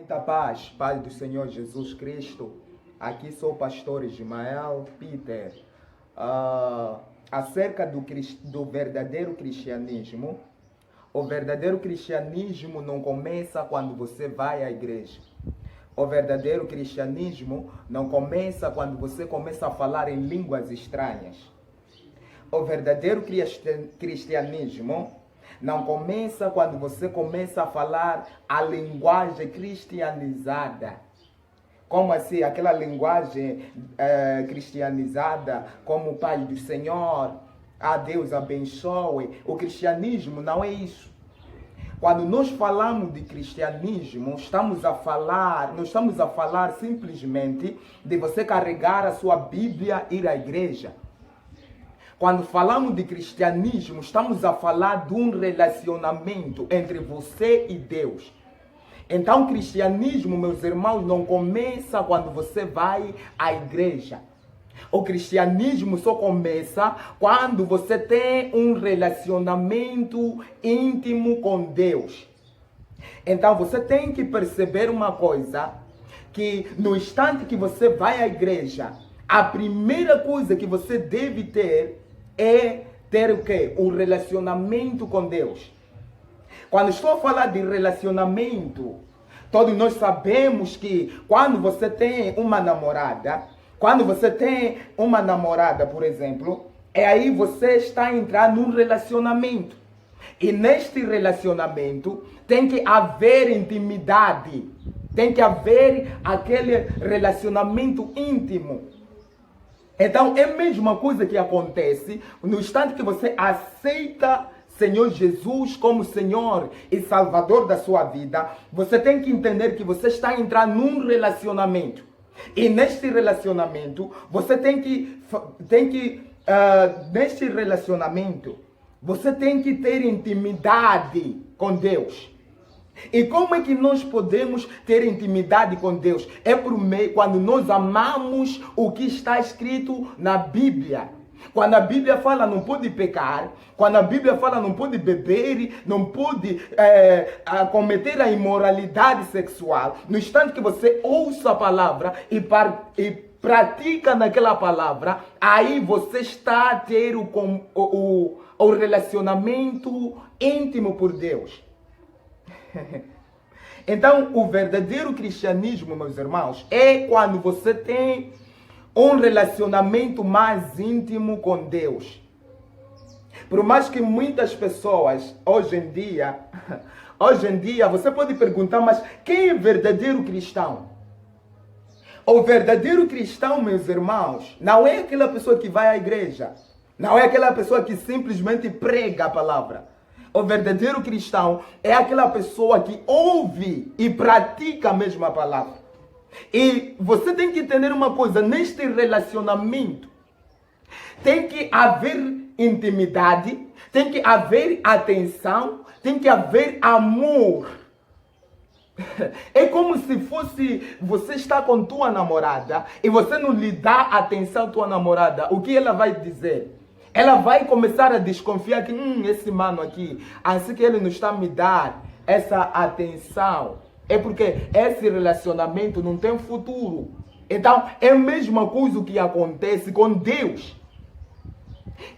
Muita paz, Pai do Senhor Jesus Cristo. Aqui sou o pastor Ismael Peter. Acerca do verdadeiro cristianismo. O verdadeiro cristianismo não começa quando você vai à igreja. O verdadeiro cristianismo não começa quando você começa a falar em línguas estranhas. O verdadeiro cristianismo não começa quando você começa a falar a linguagem cristianizada. Como assim? Aquela linguagem cristianizada, como o Pai do Senhor, Deus abençoe. O cristianismo não é isso. Quando nós falamos de cristianismo, não estamos a falar simplesmente de você carregar a sua Bíblia e ir à igreja. Quando falamos de cristianismo, estamos a falar de um relacionamento entre você e Deus. Então, o cristianismo, meus irmãos, não começa quando você vai à igreja. O cristianismo só começa quando você tem um relacionamento íntimo com Deus. Então, você tem que perceber uma coisa, que no instante que você vai à igreja, a primeira coisa que você deve ter é ter o quê? Um relacionamento com Deus. Quando estou a falar de relacionamento, todos nós sabemos que quando você tem uma namorada, por exemplo, aí você está a entrar num relacionamento. E neste relacionamento tem que haver intimidade. Tem que haver aquele relacionamento íntimo. Então, é a mesma coisa que acontece no instante que você aceita Senhor Jesus como Senhor e Salvador da sua vida. Você tem que entender que você está a entrar num relacionamento. E neste relacionamento, você neste relacionamento, você tem que ter intimidade com Deus. E como é que nós podemos ter intimidade com Deus? É por meio quando nós amamos o que está escrito na Bíblia. Quando a Bíblia fala não pode pecar, quando a Bíblia fala não pode beber, não pode cometer a imoralidade sexual, no instante que você ouça a palavra e pratica naquela palavra, aí você está a ter o relacionamento íntimo por Deus. Então, o verdadeiro cristianismo, meus irmãos, é quando você tem um relacionamento mais íntimo com Deus. Por mais que muitas pessoas, hoje em dia, você pode perguntar, mas quem é verdadeiro cristão? O verdadeiro cristão, meus irmãos, não é aquela pessoa que vai à igreja. Não é aquela pessoa que simplesmente prega a palavra. O verdadeiro cristão é aquela pessoa que ouve e pratica a mesma palavra. E você tem que entender uma coisa, neste relacionamento tem que haver intimidade, tem que haver atenção, tem que haver amor. É como se fosse, você está com tua namorada e você não lhe dá atenção à tua namorada. O que ela vai dizer? Ela vai começar a desconfiar que esse mano aqui, assim que ele não está a me dar essa atenção, é porque esse relacionamento não tem futuro. Então, é a mesma coisa que acontece com Deus.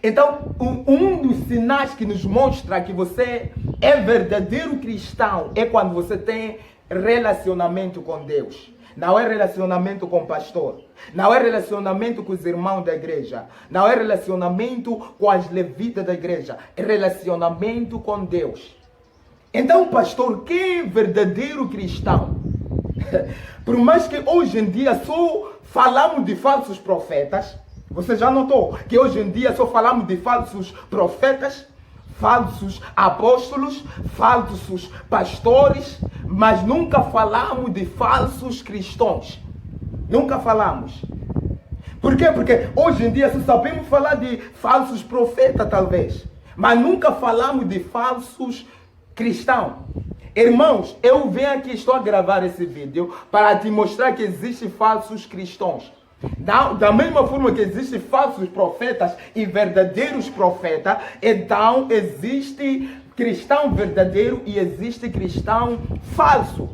Então, um dos sinais que nos mostra que você é verdadeiro cristão é quando você tem relacionamento com Deus. Não é relacionamento com o pastor. Não é relacionamento com os irmãos da igreja. Não é relacionamento com as levitas da igreja. É relacionamento com Deus. Então, pastor, quem é verdadeiro cristão? Por mais que hoje em dia só falamos de falsos profetas, você já notou que hoje em dia só falamos de falsos profetas, falsos apóstolos, falsos pastores, mas nunca falamos de falsos cristãos. Nunca falamos. Por quê? Porque hoje em dia só sabemos falar de falsos profetas, talvez, mas nunca falamos de falsos cristãos. Irmãos, eu venho aqui, estou a gravar esse vídeo para te mostrar que existem falsos cristãos. Da mesma forma que existem falsos profetas e verdadeiros profetas, então existe cristão verdadeiro e existe cristão falso.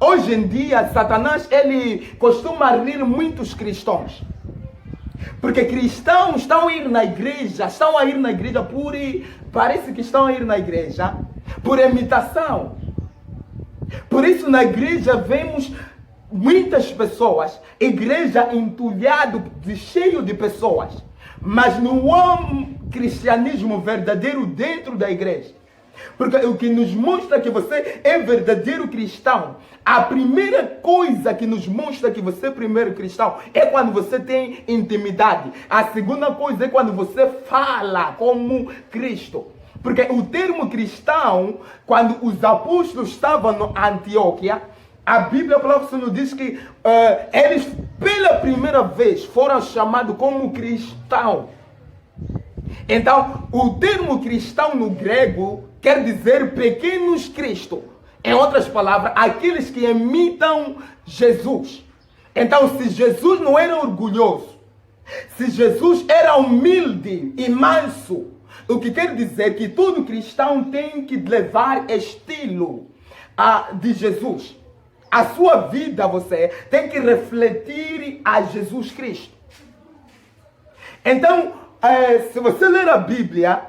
hoje em dia, Satanás, ele costuma rir muitos cristãos. Porque cristãos estão a ir na igreja, parece que estão a ir na igreja por imitação. Por isso na igreja vemos muitas pessoas, igreja entulhado, cheio de pessoas, mas não há um cristianismo verdadeiro dentro da igreja. Porque o que nos mostra que você é verdadeiro cristão, a primeira coisa que nos mostra que você é primeiro cristão é quando você tem intimidade. A segunda coisa é quando você fala como Cristo. Porque o termo cristão, quando os apóstolos estavam em Antioquia, a Bíblia, a palavra do Senhor diz que eles pela primeira vez foram chamados como cristão. Então, o termo cristão no grego quer dizer pequenos Cristo. Em outras palavras, aqueles que imitam Jesus. Então, se Jesus não era orgulhoso, se Jesus era humilde e manso, o que quer dizer que todo cristão tem que levar estilo de Jesus. A sua vida, você tem que refletir a Jesus Cristo. Então, se você ler a Bíblia,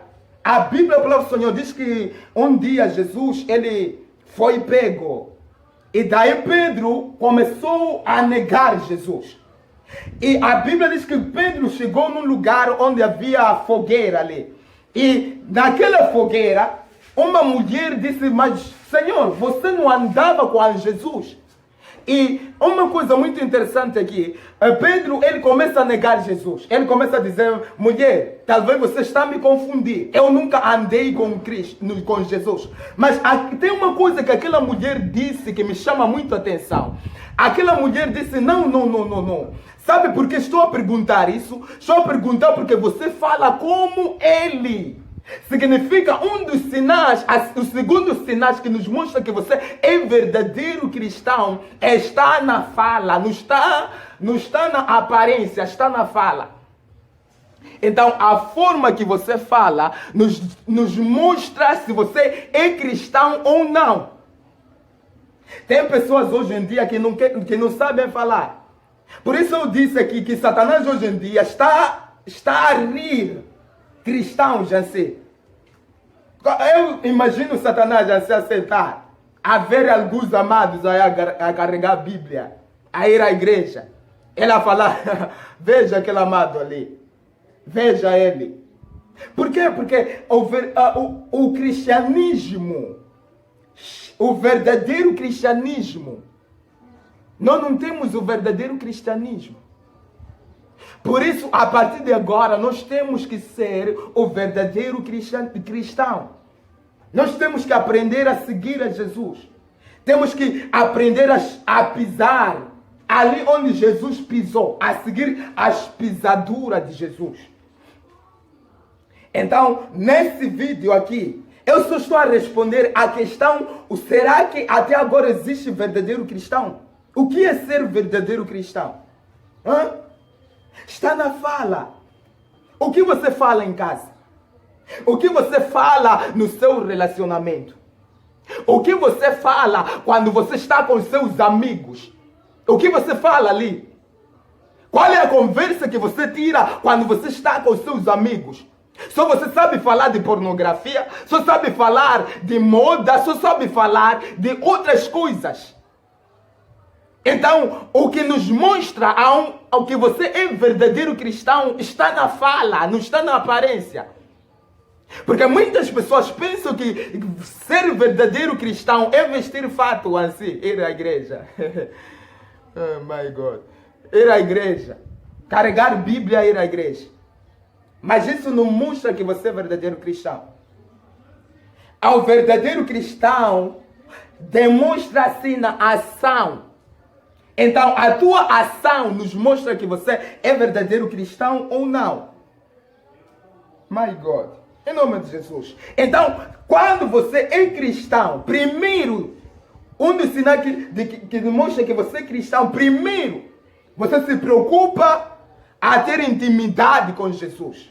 a palavra do Senhor diz que um dia Jesus, ele foi pego. E daí Pedro começou a negar Jesus. E a Bíblia diz que Pedro chegou num lugar onde havia fogueira ali. E naquela fogueira, uma mulher disse, mas Senhor, você não andava com Jesus? E uma coisa muito interessante aqui, Pedro, ele começa a negar Jesus. Ele começa a dizer, mulher, talvez você está a me confundir. Eu nunca andei com Cristo, com Jesus. Mas tem uma coisa que aquela mulher disse que me chama muito a atenção. Aquela mulher disse, não. Sabe por que estou a perguntar isso? Estou a perguntar porque você fala como ele. Significa um dos sinais, o segundo sinal que nos mostra que você é verdadeiro cristão está na fala, não está na aparência, está na fala. Então a forma que você fala nos mostra se você é cristão ou não. Tem pessoas hoje em dia que não sabem falar. Por isso eu disse aqui que Satanás hoje em dia está a rir cristãos assim. Eu imagino Satanás assim a sentar, a ver alguns amados a carregar a Bíblia, a ir à igreja. Ele a falar, veja aquele amado ali, veja ele. Por quê? Porque o cristianismo, o verdadeiro cristianismo, nós não temos o verdadeiro cristianismo. Por isso, a partir de agora, nós temos que ser o verdadeiro cristão. Nós temos que aprender a seguir a Jesus. Temos que aprender a pisar ali onde Jesus pisou, a seguir as pisaduras de Jesus. Então, nesse vídeo aqui, eu só estou a responder a questão, será que até agora existe verdadeiro cristão? O que é ser verdadeiro cristão? Está na fala. O que você fala em casa? O que você fala no seu relacionamento? O que você fala quando você está com seus amigos? O que você fala ali? Qual é a conversa que você tira quando você está com seus amigos? Só você sabe falar de pornografia? Só sabe falar de moda? Só sabe falar de outras coisas? Então, o que nos mostra ao que você é verdadeiro cristão está na fala, não está na aparência. Porque muitas pessoas pensam que ser verdadeiro cristão é vestir fato assim, ir à igreja. Oh my God. Ir à igreja. Carregar Bíblia e ir à igreja. Mas isso não mostra que você é verdadeiro cristão. Ao verdadeiro cristão demonstra-se na ação. Então, a tua ação nos mostra que você é verdadeiro cristão ou não. My God. Em nome de Jesus. Então, quando você é cristão, primeiro, um dos sinais que demonstra que você é cristão, primeiro, você se preocupa a ter intimidade com Jesus.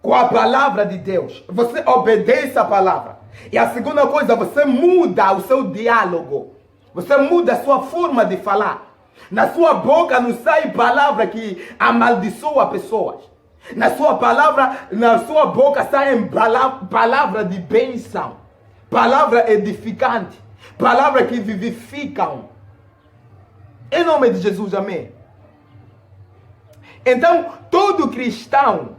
Com a palavra de Deus. Você obedece a palavra. E a segunda coisa, você muda o seu diálogo. Você muda a sua forma de falar. Na sua boca não sai palavra que amaldiçoa pessoas. Na sua boca saem palavra de bênção, palavra edificante, palavra que vivificam. Em nome de Jesus, amém. Então, todo cristão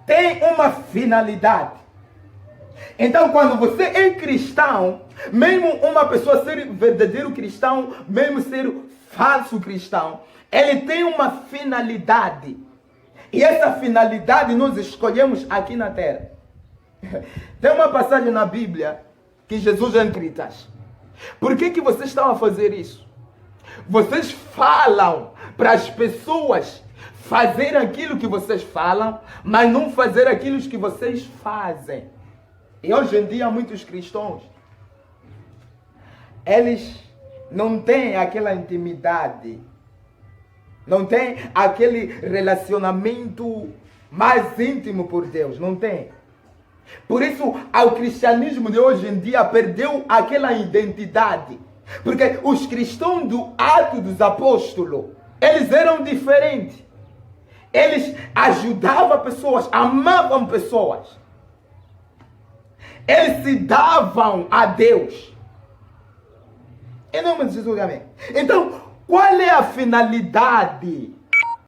tem uma finalidade. Então, quando você é cristão, mesmo uma pessoa ser verdadeiro cristão, mesmo ser falso cristão, ele tem uma finalidade. E essa finalidade nós escolhemos aqui na terra. Tem uma passagem na Bíblia que Jesus já escrita. Por que vocês estão a fazer isso? Vocês falam para as pessoas fazer aquilo que vocês falam, mas não fazer aquilo que vocês fazem. E hoje em dia muitos cristãos, eles não têm aquela intimidade, não têm aquele relacionamento mais íntimo por Deus, não tem. Por isso, o cristianismo de hoje em dia perdeu aquela identidade. Porque os cristãos do Atos dos Apóstolos, eles eram diferentes. Eles ajudavam pessoas, amavam pessoas. Eles se davam a Deus. Em nome de Jesus, amém. Então, qual é a finalidade